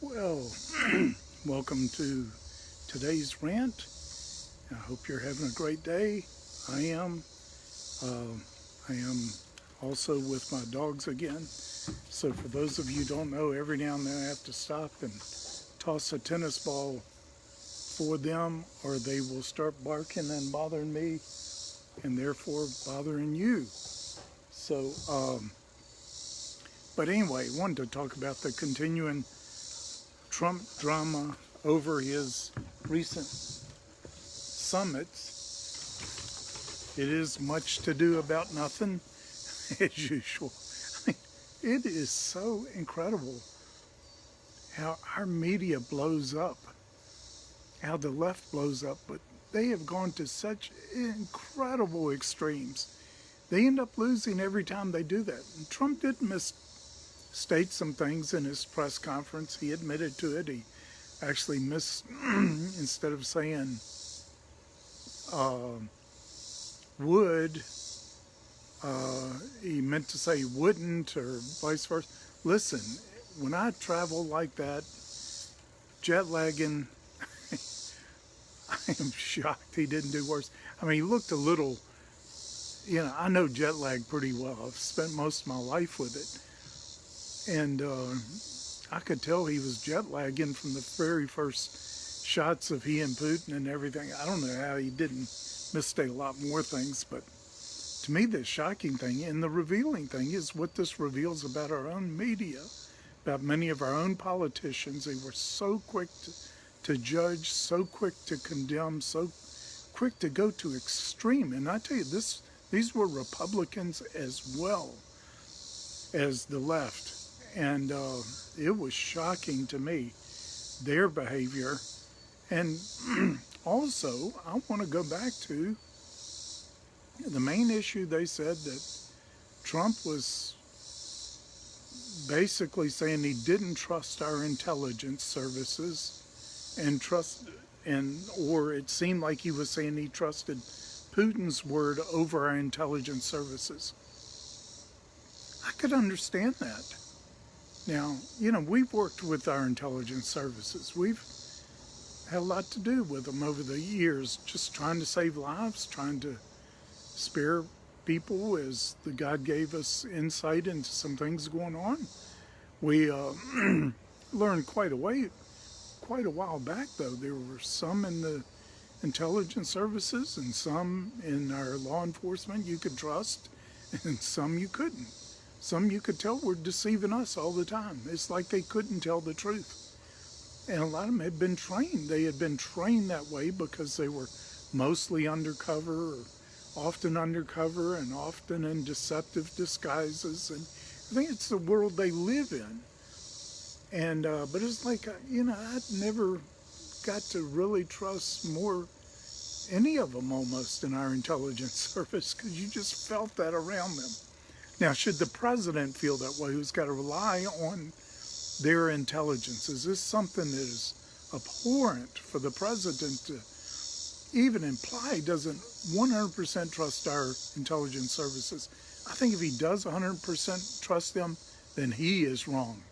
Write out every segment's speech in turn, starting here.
Well, welcome to today's rant. I hope you're having a great day. I am. Uh, I am also with my dogs again. So for those of you who don't know, every now and then I have to stop and toss a tennis ball for them, or they will start barking and bothering me, and therefore bothering you. So, but anyway, wanted to talk about the continuing Trump drama over his recent summits. It is much to do about nothing, as usual. It is so incredible how our media blows up, how the left blows up, but they have gone to such incredible extremes. They end up losing every time they do that. And Trump did misstate some things in his press conference. He admitted to it. He actually instead of saying would, he meant to say wouldn't, or vice versa. Listen, when I travel like that, jet lagging, I am shocked he didn't do worse. I mean, he looked a little, I know jet lag pretty well. I've spent most of my life with it. And I could tell he was jet lagging from the very first shots of he and Putin and everything. I don't know how he didn't misstate a lot more things, but to me the shocking thing and the revealing thing is what this reveals about our own media, about many of our own politicians. They were so quick to judge, so quick to condemn, so quick to go to extreme. And I tell you, these were Republicans as well as the left. And it was shocking to me, their behavior. And also, I want to go back to the main issue. They said that Trump was basically saying he didn't trust our intelligence services or it seemed like he was saying he trusted Putin's word over our intelligence services. I could understand that. Now, we've worked with our intelligence services. We've had a lot to do with them over the years, just trying to save lives, trying to spare people as the God gave us insight into some things going on. We learned quite a while back, though. There were some in the intelligence services and some in our law enforcement you could trust, and some you couldn't. Some you could tell were deceiving us all the time. It's like they couldn't tell the truth. And a lot of them had been trained. They had been trained that way because they were mostly undercover, or often undercover, and often in deceptive disguises. And I think it's the world they live in. And but it's like, I never got to really trust any of them almost in our intelligence service, because you just felt that around them. Now, should the president feel that way, who's got to rely on their intelligence? Is this something that is abhorrent for the president to even imply he doesn't 100% trust our intelligence services? I think if he does 100% trust them, then he is wrong.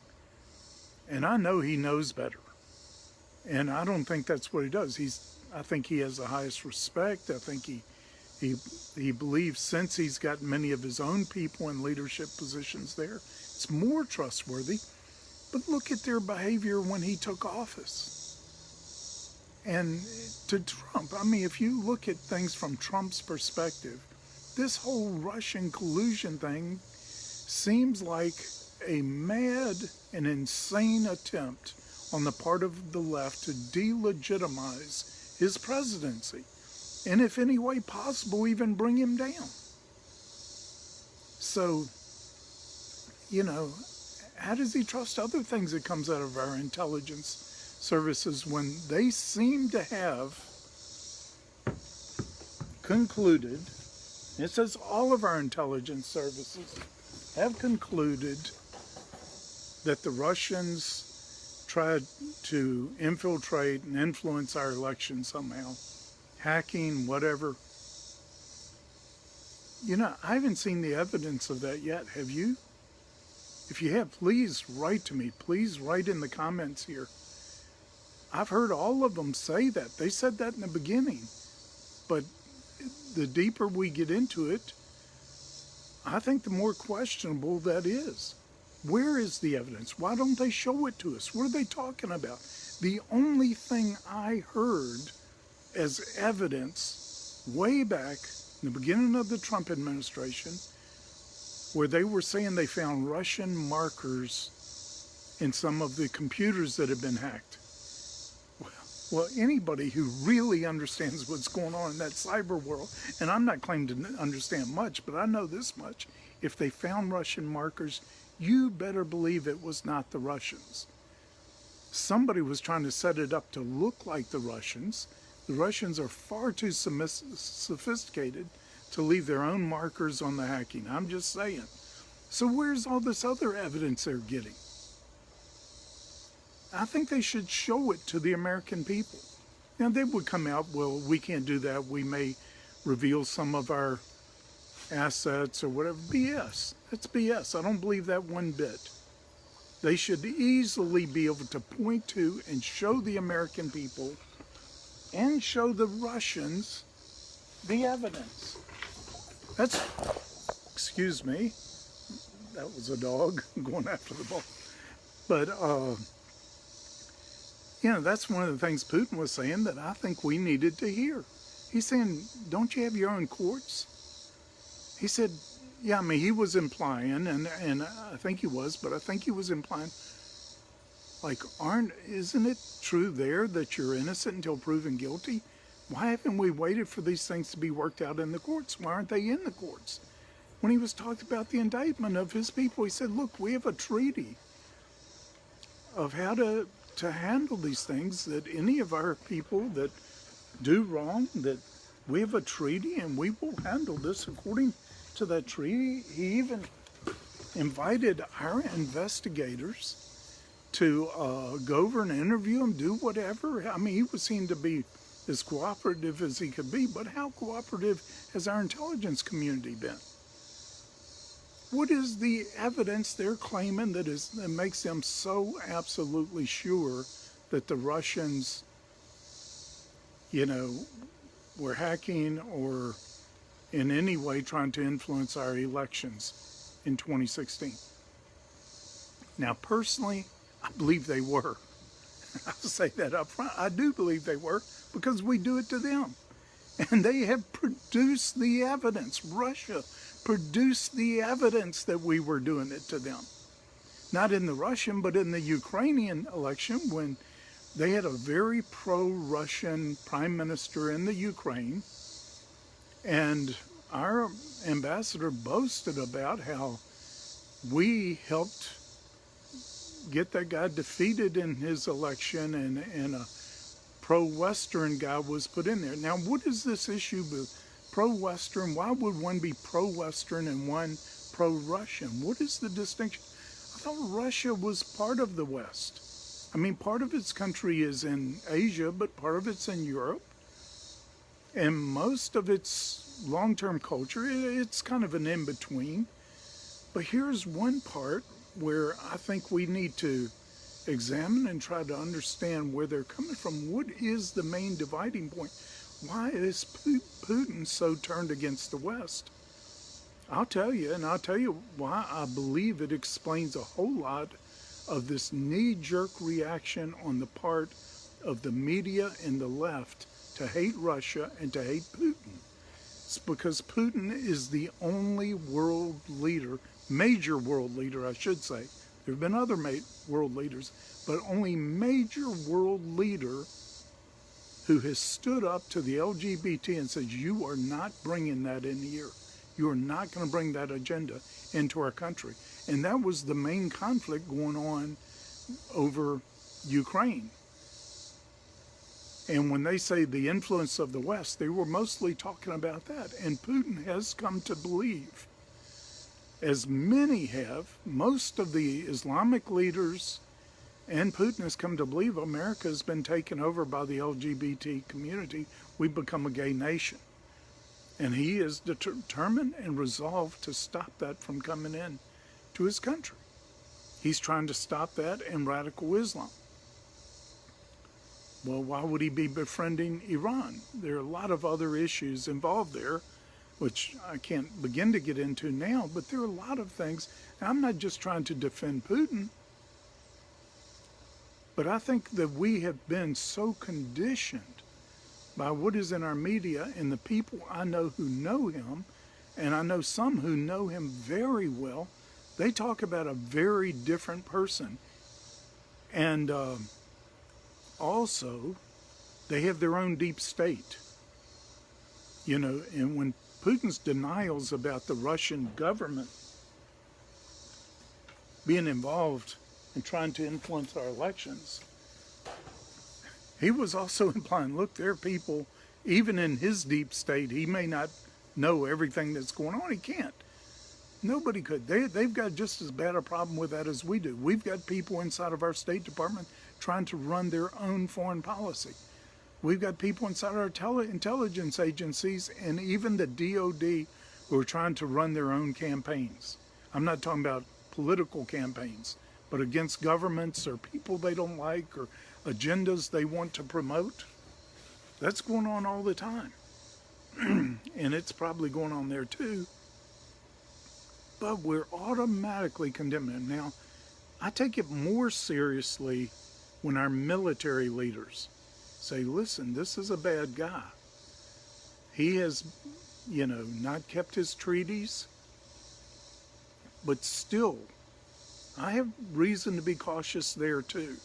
And I know he knows better. And I don't think that's what he does. I think he has the highest respect. I think he believes, since he's got many of his own people in leadership positions there, it's more trustworthy. But look at their behavior when he took office. And to Trump, if you look at things from Trump's perspective, this whole Russian collusion thing seems like a mad and insane attempt on the part of the left to delegitimize his presidency, and if any way possible, even bring him down. So, how does he trust other things that comes out of our intelligence services when they seem to have concluded, it says all of our intelligence services have concluded that the Russians tried to infiltrate and influence our election somehow, hacking, whatever. I haven't seen the evidence of that yet. Have you? If you have, please write to me. Please write in the comments here. I've heard all of them say that. They said that in the beginning. But the deeper we get into it, I think the more questionable that is. Where is the evidence? Why don't they show it to us? What are they talking about? The only thing I heard as evidence way back in the beginning of the Trump administration, where they were saying they found Russian markers in some of the computers that had been hacked. Well, anybody who really understands what's going on in that cyber world, and I'm not claiming to understand much, but I know this much. If they found Russian markers, you better believe it was not the Russians. Somebody was trying to set it up to look like the Russians. The Russians are far too sophisticated to leave their own markers on the hacking. I'm just saying. So where's all this other evidence they're getting? I think they should show it to the American people. Now, they would come out, well, we can't do that. We may reveal some of our assets or whatever. BS. That's BS. I don't believe that one bit. They should easily be able to point to and show the American people and show the Russians the evidence. That's, excuse me, that was a dog going after the ball. But, that's one of the things Putin was saying that I think we needed to hear. He's saying, don't you have your own courts? He said, yeah, I mean, he was implying, and I think he was, but I think he was implying, like, isn't it true there that you're innocent until proven guilty? Why haven't we waited for these things to be worked out in the courts? Why aren't they in the courts? When he was talking about the indictment of his people, he said, look, we have a treaty of how to handle these things, that any of our people that do wrong, that we have a treaty and we will handle this according to that treaty. He even invited our investigators to go over and interview them, do whatever. I mean, he was seen to be as cooperative as he could be, but how cooperative has our intelligence community been? What is the evidence they're claiming that makes them so absolutely sure that the Russians, were hacking or in any way trying to influence our elections in 2016? Now, personally, I believe they were. I'll say that up front. I do believe they were, because we do it to them. And they have produced the evidence. Russia produced the evidence that we were doing it to them. Not in the Russian, but in the Ukrainian election, when they had a very pro-Russian prime minister in the Ukraine. And our ambassador boasted about how we helped get that guy defeated in his election, and a pro-Western guy was put in there. Now, what is this issue with pro-Western? Why would one be pro-Western and one pro-Russian? What is the distinction? I thought Russia was part of the West. I mean, part of its country is in Asia, but part of it's in Europe. And most of its long-term culture, it's kind of an in-between. But here's one part where I think we need to examine and try to understand where they're coming from. What is the main dividing point? Why is Putin so turned against the West? I'll tell you, and I'll tell you why I believe it explains a whole lot of this knee-jerk reaction on the part of the media and the left to hate Russia and to hate Putin. It's because Putin is the only world leader, major world leader, I should say. There have been other world leaders, but only major world leader who has stood up to the LGBT and says, you are not bringing that in here. You are not going to bring that agenda into our country. And that was the main conflict going on over Ukraine. And when they say the influence of the West, they were mostly talking about that. And Putin has come to believe, as many have, most of the Islamic leaders, and Putin has come to believe America has been taken over by the LGBT community. We've become a gay nation. And he is determined and resolved to stop that from coming in to his country. He's trying to stop that and radical Islam. Well, why would he be befriending Iran? There are a lot of other issues involved there, which I can't begin to get into now, but there are a lot of things. I'm not just trying to defend Putin, but I think that we have been so conditioned by what is in our media and the people I know who know him, and I know some who know him very well. They talk about a very different person. And also, they have their own deep state. You know, and when Putin's denials about the Russian government being involved in trying to influence our elections, he was also implying, look, there are people, even in his deep state, he may not know everything that's going on. He can't. Nobody could. They've got just as bad a problem with that as we do. We've got people inside of our State Department trying to run their own foreign policy. We've got people inside our intelligence agencies and even the DOD who are trying to run their own campaigns. I'm not talking about political campaigns, but against governments or people they don't like or agendas they want to promote. That's going on all the time. And it's probably going on there too. But we're automatically condemning him. Now, I take it more seriously when our military leaders say, listen, this is a bad guy. He has, you know, not kept his treaties. But still, I have reason to be cautious there too.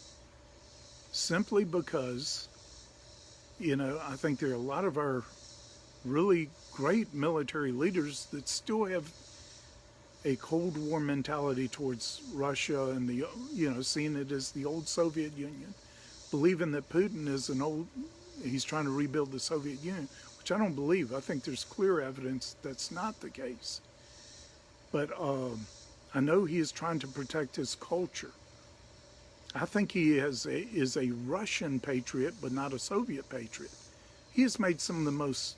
Simply because, you know, I think there are a lot of our really great military leaders that still have a Cold War mentality towards Russia and the, you know, seeing it as the old Soviet Union, believing that Putin is he's trying to rebuild the Soviet Union, which I don't believe. I think there's clear evidence that's not the case. But I know he is trying to protect his culture. I think he is a Russian patriot, but not a Soviet patriot. He has made some of the most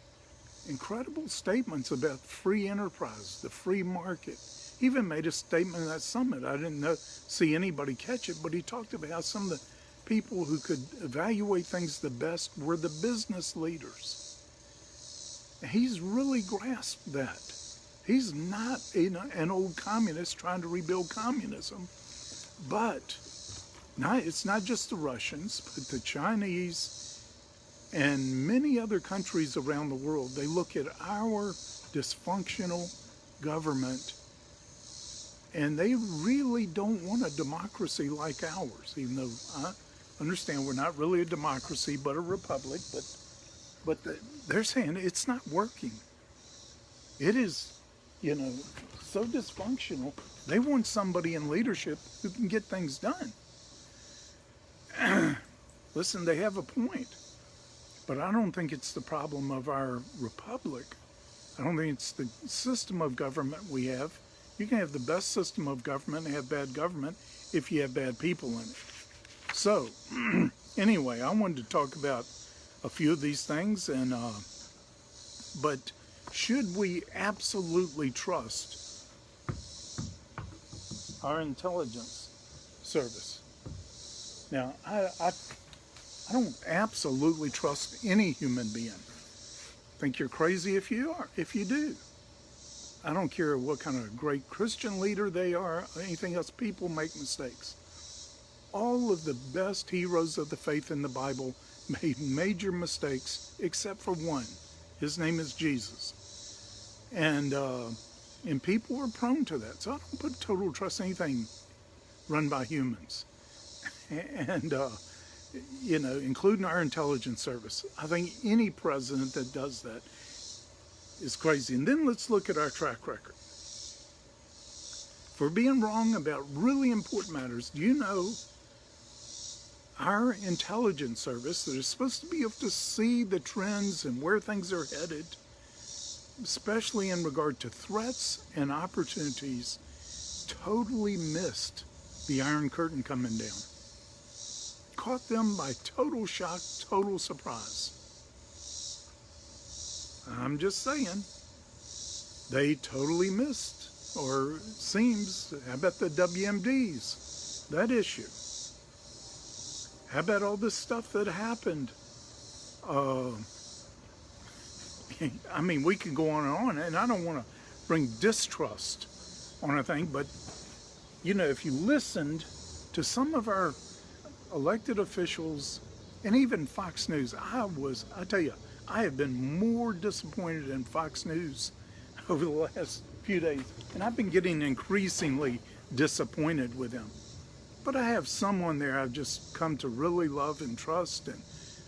incredible statements about free enterprise, the free market. He even made a statement at that summit. I didn't see anybody catch it, but he talked about how some of the people who could evaluate things the best were the business leaders. He's really grasped that. He's not an old communist trying to rebuild communism, but it's not just the Russians, but the Chinese and many other countries around the world. They look at our dysfunctional government and they really don't want a democracy like ours, even though I understand we're not really a democracy but a republic, but they're saying it's not working. It is, you know, so dysfunctional. They want somebody in leadership who can get things done. Listen, they have a point. But I don't think it's the problem of our republic. I don't think it's the system of government we have. You can have the best system of government and have bad government if you have bad people in it. So, anyway, I wanted to talk about a few of these things. But should we absolutely trust our intelligence service? Now, I don't absolutely trust any human being. I think you're crazy if you do. I don't care what kind of great Christian leader they are, or anything else. People make mistakes. All of the best heroes of the faith in the Bible made major mistakes, except for one. His name is Jesus. And people are prone to that. So I don't put total trust in anything run by humans. And, you know, including our intelligence service. I think any president that does that is crazy. And then let's look at our track record. For being wrong about really important matters, do you know our intelligence service that is supposed to be able to see the trends and where things are headed, especially in regard to threats and opportunities, totally missed the Iron Curtain coming down. Caught them by total shock, total surprise. I'm just saying, they totally missed, or it seems, how about the WMDs? that issue? How about all this stuff that happened? I mean, we can go on, and I don't want to bring distrust on a thing, but, you know, if you listened to some of our elected officials and even Fox News, I tell you, I have been more disappointed in Fox News over the last few days, and I've been getting increasingly disappointed with them. But I have someone there I've just come to really love and trust and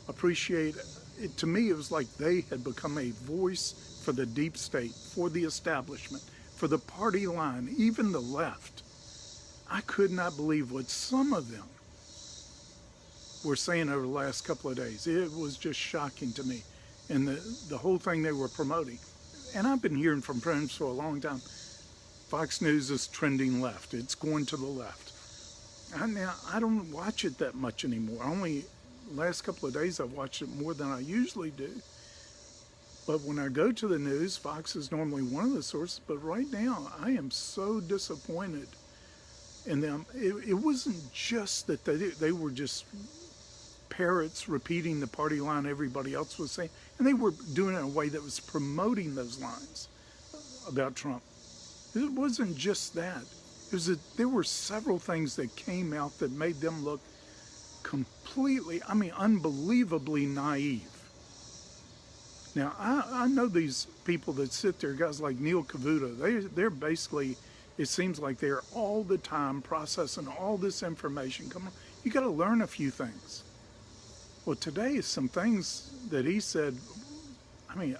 appreciate. It, to me, it was like they had become a voice for the deep state, for the establishment, for the party line, even the left. I could not believe what some of them were saying over the last couple of days. It was just shocking to me. And the whole thing they were promoting. And I've been hearing from friends for a long time, Fox News is trending left. It's going to the left. Now, I don't watch it that much anymore. Only last couple of days I've watched it more than I usually do. But when I go to the news, Fox is normally one of the sources. But right now, I am so disappointed in them. It wasn't just that they were just parrots repeating the party line everybody else was saying. And they were doing it in a way that was promoting those lines about Trump. It wasn't just that. It was that there were several things that came out that made them look completely, I mean, unbelievably naive. Now, I know these people that sit there, guys like Neil Cavuto, they're basically, it seems like they're all the time processing all this information. Come on, you got to learn a few things. Well, today, some things that he said, I mean,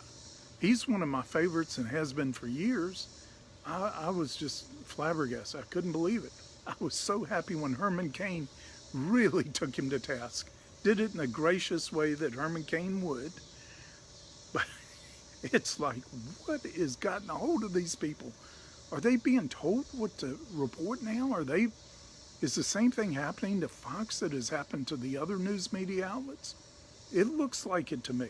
he's one of my favorites and has been for years. I was just flabbergasted. I couldn't believe it. I was so happy when Herman Cain really took him to task. Did it in a gracious way that Herman Cain would. But it's like, what has gotten a hold of these people? Are they being told what to report now? Is the same thing happening to Fox that has happened to the other news media outlets? It looks like it to me.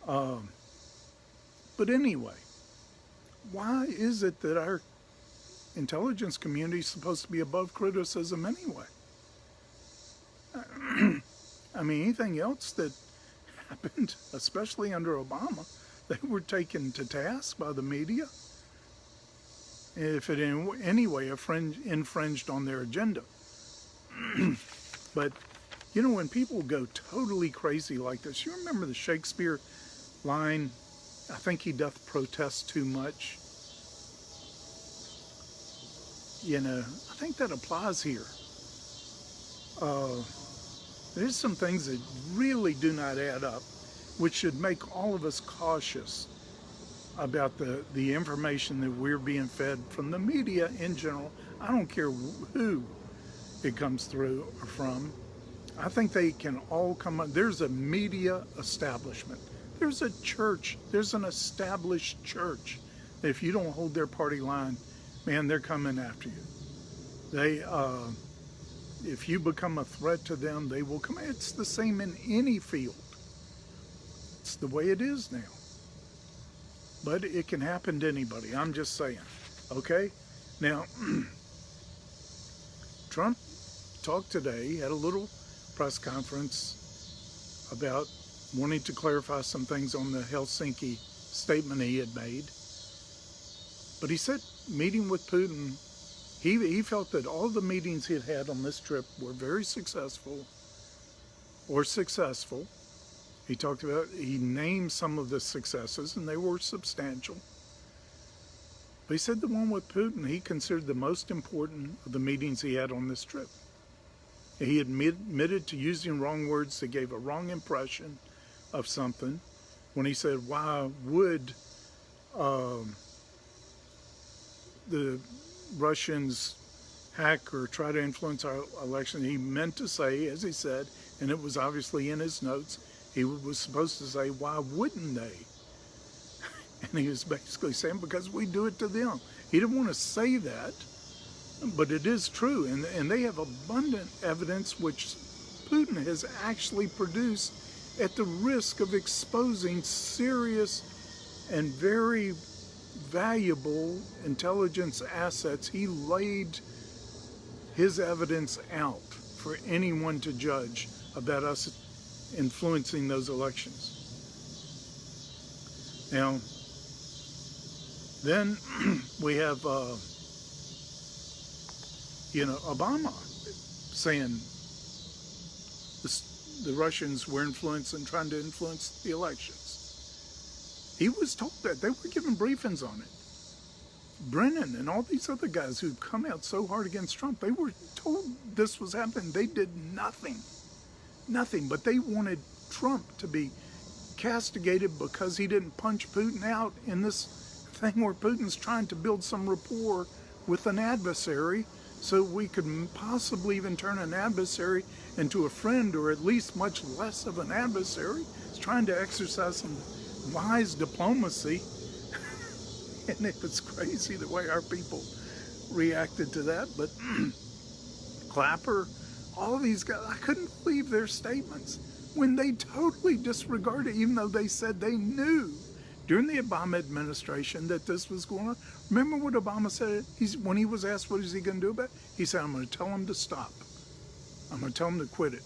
But anyway, why is it that our intelligence community is supposed to be above criticism anyway? I mean, anything else that happened, especially under Obama, they were taken to task by the media if it in any way infringed on their agenda. But, you know, when people go totally crazy like this, you remember the Shakespeare line, I think he doth protest too much. You know, I think that applies here. There's some things that really do not add up, which should make all of us cautious about the information that we're being fed from the media in general. I don't care who it comes through or from. I think they can all come up. There's a media establishment. There's a church. There's an established church. If you don't hold their party line, man, they're coming after you. If you become a threat to them, they will come. It's the same in any field. It's the way it is now. But it can happen to anybody. I'm just saying. Okay? Now, Trump talked today. He had a little press conference about wanting to clarify some things on the Helsinki statement he had made. But he said, meeting with Putin, he felt that all the meetings he had had on this trip were very successful. He named some of the successes, and they were substantial. But he said the one with Putin, he considered the most important of the meetings he had on this trip. He admitted to using wrong words that gave a wrong impression of something when he said, why would the Russians hack or try to influence our election? He meant to say, as he said, and it was obviously in his notes, he was supposed to say, why wouldn't they? And he was basically saying, because we do it to them. He didn't want to say that, but it is true. And they have abundant evidence which Putin has actually produced at the risk of exposing serious and very valuable intelligence assets he laid his evidence out for anyone to judge about us influencing those elections. Now, then we have, Obama saying the Russians were trying to influence the elections. He was told that. They were given briefings on it. Brennan and all these other guys who've come out so hard against Trump, they were told this was happening. They did nothing. Nothing. But they wanted Trump to be castigated because he didn't punch Putin out in this thing where Putin's trying to build some rapport with an adversary, so we could possibly even turn an adversary into a friend, or at least much less of an adversary. He's trying to exercise some wise diplomacy. And it was crazy the way our people reacted to that. But Clapper, all of these guys, I couldn't believe their statements when they totally disregarded, even though they said they knew during the Obama administration that this was going on. Remember what Obama said? When he was asked what is he going to do about it, he said, I'm going to tell him to stop. I'm going to tell him to quit it.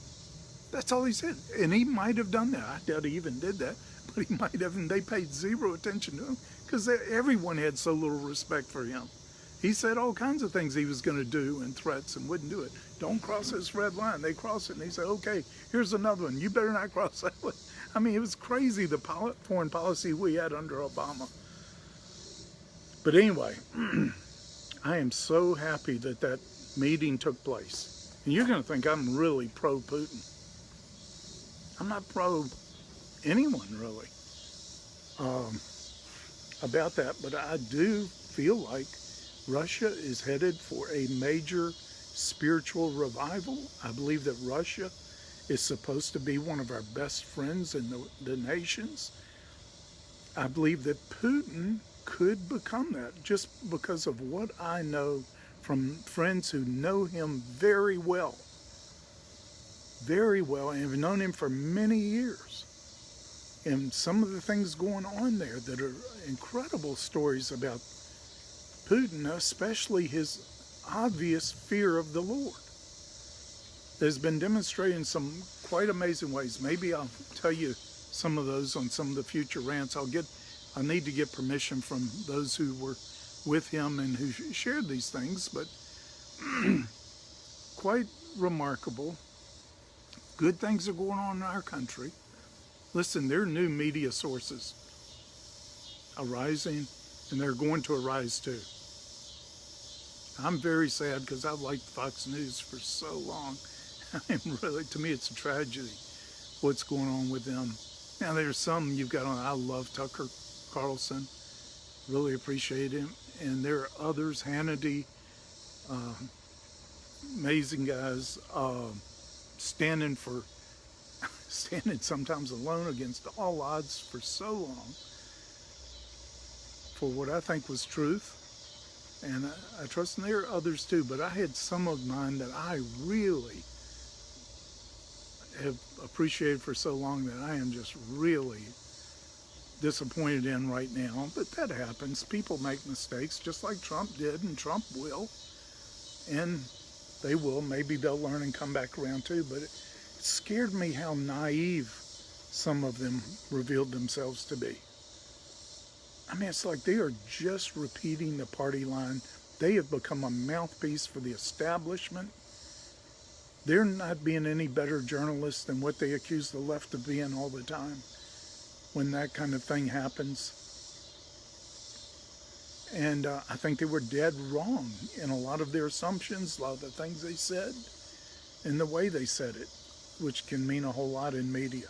That's all he said. And he might have done that. I doubt he even did that. But he might have, and they paid zero attention to him because everyone had so little respect for him. He said all kinds of things he was going to do and threats and wouldn't do it. Don't cross this red line. They cross it and he said, okay, here's another one. You better not cross that one. I mean, it was crazy, the foreign policy we had under Obama. But anyway, I am so happy that that meeting took place. And you're going to think I'm really pro-Putin. I'm not pro anyone, really, about that. But I do feel like Russia is headed for a major spiritual revival. I believe that Russia is supposed to be one of our best friends in the nations. I believe that Putin could become that just because of what I know from friends who know him very well, and have known him for many years. And some of the things going on there that are incredible stories about Putin, especially his obvious fear of the Lord, has been demonstrated in some quite amazing ways. Maybe I'll tell you some of those on some of the future rants. I need to get permission from those who were with him and who shared these things, but quite remarkable. Good things are going on in our country. Listen, there are new media sources arising, and they're going to arise too. I'm very sad because I've liked Fox News for so long. To me, it's a tragedy what's going on with them. Now, there's some you've got on. I love Tucker Carlson, really appreciate him. And there are others, Hannity, amazing guys, standing sometimes alone against all odds for so long for what I think was truth. And I trust, and there are others too, but I had some of mine that I really have appreciated for so long that I am just really disappointed in right now. But that happens. People make mistakes just like Trump did, and Trump will. And they will. Maybe they'll learn and come back around too. But it scared me how naive some of them revealed themselves to be. I mean, it's like they are just repeating the party line. They have become a mouthpiece for the establishment. They're not being any better journalists than what they accuse the left of being all the time when that kind of thing happens. And I think they were dead wrong in a lot of their assumptions, a lot of the things they said, and the way they said it, which can mean a whole lot in media.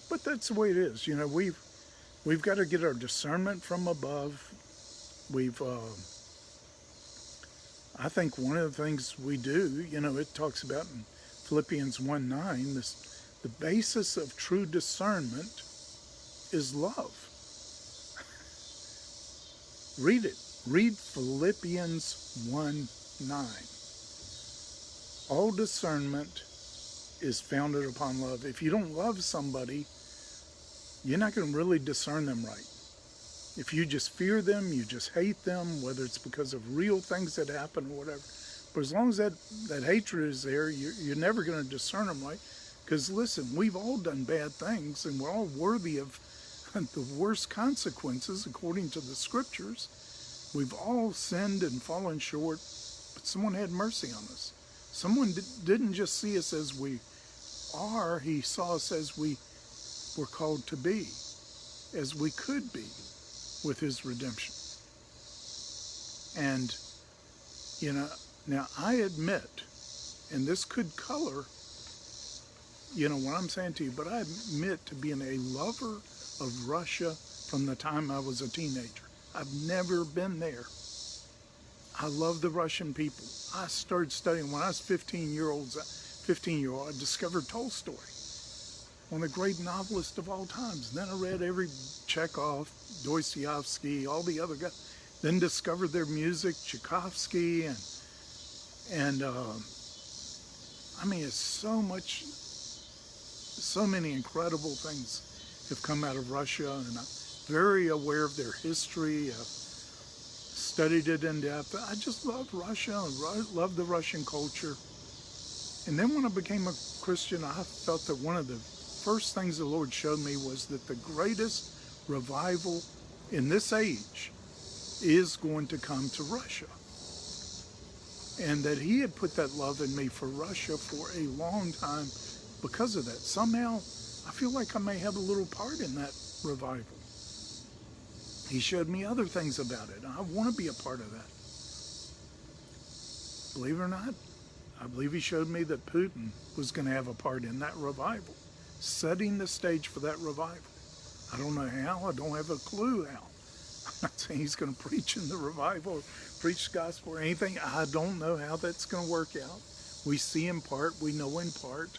But that's the way it is. You know, we've got to get our discernment from above. I think one of the things we do, you know, it talks about in Philippians 1:9, the basis of true discernment is love. Read it. Read Philippians 1:9. All discernment is founded upon love. If you don't love somebody, you're not going to really discern them right. If you just fear them, you just hate them, whether it's because of real things that happen or whatever. But as long as that hatred is there, you're never going to discern them right. Because listen, we've all done bad things, and we're all worthy of the worst consequences according to the scriptures. We've all sinned and fallen short, but someone had mercy on us. Someone didn't just see us as we are, he saw us as we were called to be, as we could be with his redemption. And, now I admit, and this could color, what I'm saying to you, but I admit to being a lover of Russia from the time I was a teenager. I've never been there. I love the Russian people. I started studying when I was 15-year-old, I discovered Tolstoy, one of the great novelists of all times. Then I read every Chekhov, Dostoevsky, all the other guys. Then discovered their music, Tchaikovsky, and it's so many incredible things have come out of Russia, and I'm very aware of their history. I've studied it in depth. I just love Russia and love the Russian culture. And then when I became a Christian, I felt that one of the first things the Lord showed me was that the greatest revival in this age is going to come to Russia. And that he had put that love in me for Russia for a long time because of that. Somehow, I feel like I may have a little part in that revival. He showed me other things about it. I want to be a part of that. Believe it or not, I believe he showed me that Putin was going to have a part in that revival, setting the stage for that revival. I don't know how. I don't have a clue how. I'm not saying he's going to preach in the revival or preach the gospel or anything. I don't know how that's going to work out. We see in part. We know in part.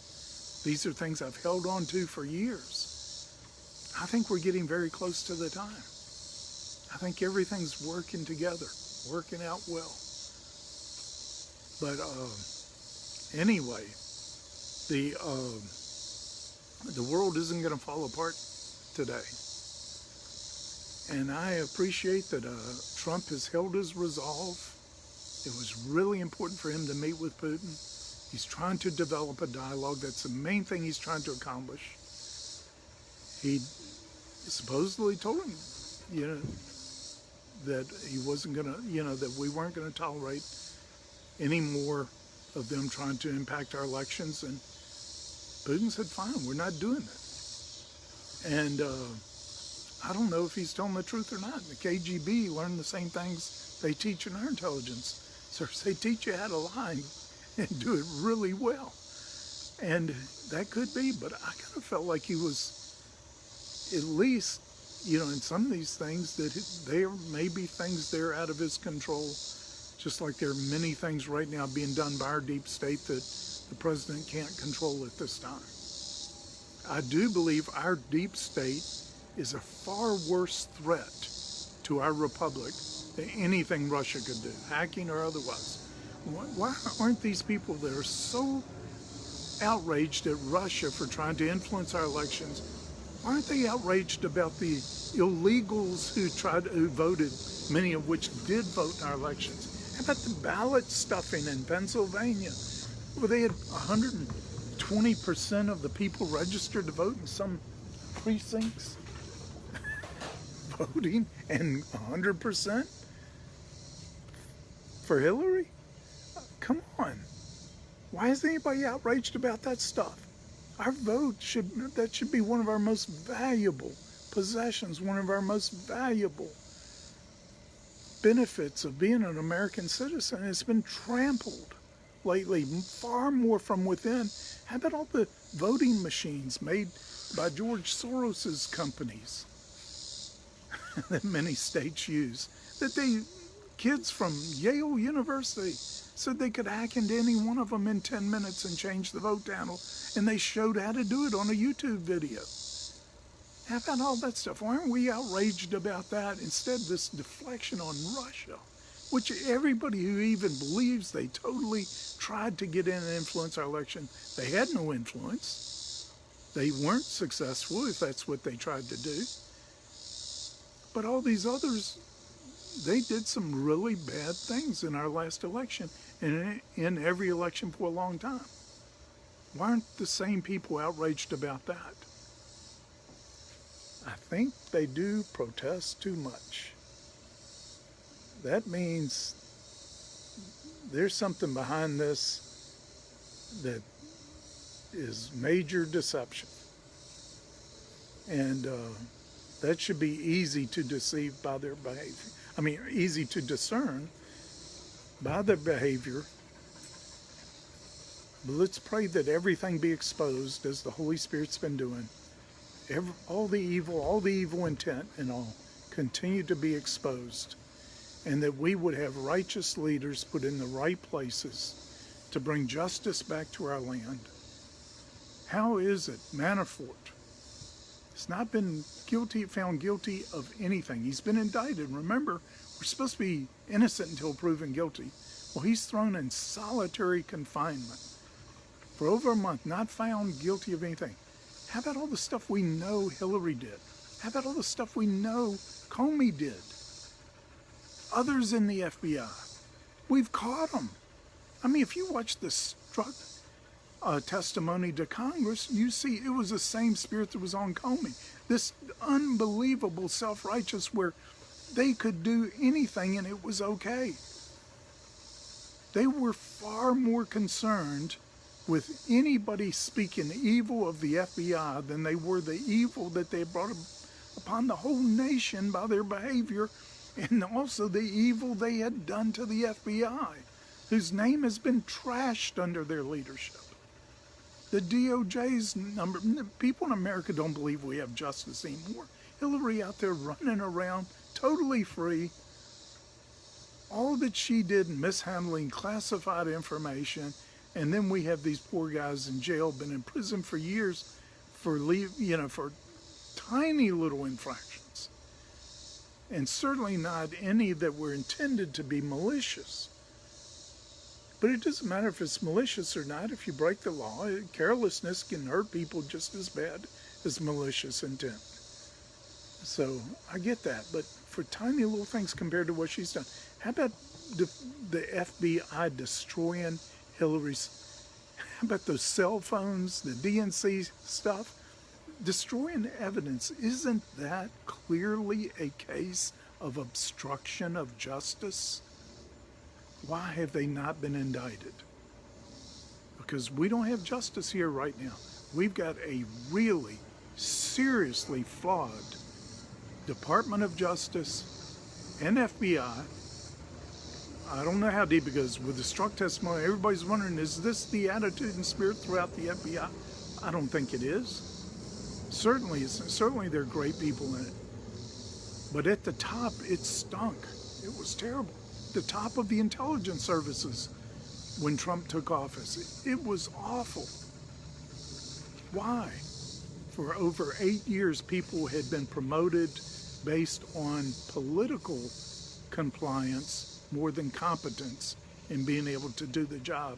These are things I've held on to for years. I think we're getting very close to the time. I think everything's working together, working out well. But anyway, the world isn't going to fall apart today. And I appreciate that Trump has held his resolve. It was really important for him to meet with Putin. He's trying to develop a dialogue. That's the main thing he's trying to accomplish. He supposedly told him, that he wasn't going to, that we weren't going to tolerate any more of them trying to impact our elections. And Putin said, fine, we're not doing that. And I don't know if he's telling the truth or not. The KGB learned the same things they teach in our intelligence. So they teach you how to lie and do it really well. And that could be, but I kind of felt like he was at least, in some of these things that there may be things there out of his control, just like there are many things right now being done by our deep state that the president can't control at this time. I do believe our deep state is a far worse threat to our republic than anything Russia could do, hacking or otherwise. Why aren't these people that are so outraged at Russia for trying to influence our elections, why aren't they outraged about the illegals who voted, many of which did vote in our elections? How about the ballot stuffing in Pennsylvania, where they had 120% of the people registered to vote in some precincts voting, and 100% for Hillary? Come on. Why is anybody outraged about that stuff? Our vote should be one of our most valuable possessions, one of our most valuable benefits of being an American citizen. It's been trampled lately, far more from within. How about all the voting machines made by George Soros's companies that many states use? That kids from Yale University said they could hack into any one of them in 10 minutes and change the vote panel, and they showed how to do it on a YouTube video. How about all that stuff? Why aren't we outraged about that? Instead, this deflection on Russia, which everybody who even believes they totally tried to get in and influence our election, they had no influence. They weren't successful, if that's what they tried to do. But all these others, they did some really bad things in our last election and in every election for a long time. Why aren't the same people outraged about that? I think they do protest too much. That means there's something behind this that is major deception. And that should be easy to deceive by their behavior. I mean, easy to discern by their behavior. But let's pray that everything be exposed as the Holy Spirit's been doing. All the evil intent and all continue to be exposed. And that we would have righteous leaders put in the right places to bring justice back to our land. How is it Manafort has not been found guilty of anything? He's been indicted. Remember, we're supposed to be innocent until proven guilty. Well, he's thrown in solitary confinement for over a month, not found guilty of anything. How about all the stuff we know Hillary did? How about all the stuff we know Comey did? Others in the FBI. We've caught them. I mean, if you watch the Strzok testimony to Congress, you see it was the same spirit that was on Comey. This unbelievable self-righteous where they could do anything and it was okay. They were far more concerned with anybody speaking evil of the FBI than they were the evil that they brought upon the whole nation by their behavior, and also the evil they had done to the FBI, whose name has been trashed under their leadership. The DOJ's number, people in America don't believe we have justice anymore. Hillary out there running around, totally free. All that she did in mishandling classified information, and then we have these poor guys in jail, been in prison for years for for tiny little infractions. And certainly not any that were intended to be malicious. But it doesn't matter if it's malicious or not. If you break the law, carelessness can hurt people just as bad as malicious intent. So I get that. But for tiny little things compared to what she's done, how about the FBI destroying Hillary's, how about those cell phones, the DNC stuff? Destroying evidence, isn't that clearly a case of obstruction of justice? Why have they not been indicted? Because we don't have justice here right now. We've got a really seriously flawed Department of Justice and FBI. I don't know how deep it goes. With the Strzok testimony, everybody's wondering, is this the attitude and spirit throughout the FBI? I don't think it is. Certainly there are great people in it. But at the top, it stunk. It was terrible. The top of the intelligence services when Trump took office. It was awful. Why? For over 8 years, people had been promoted based on political compliance more than competence in being able to do the job.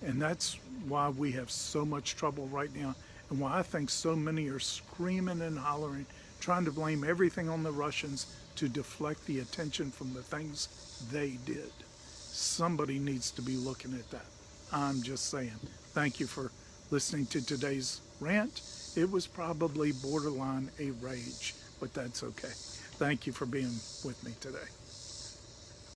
And that's why we have so much trouble right now, and why I think so many are screaming and hollering, trying to blame everything on the Russians to deflect the attention from the things they did. Somebody needs to be looking at that. I'm just saying. Thank you for listening to today's rant. It was probably borderline a rage, but that's okay. Thank you for being with me today.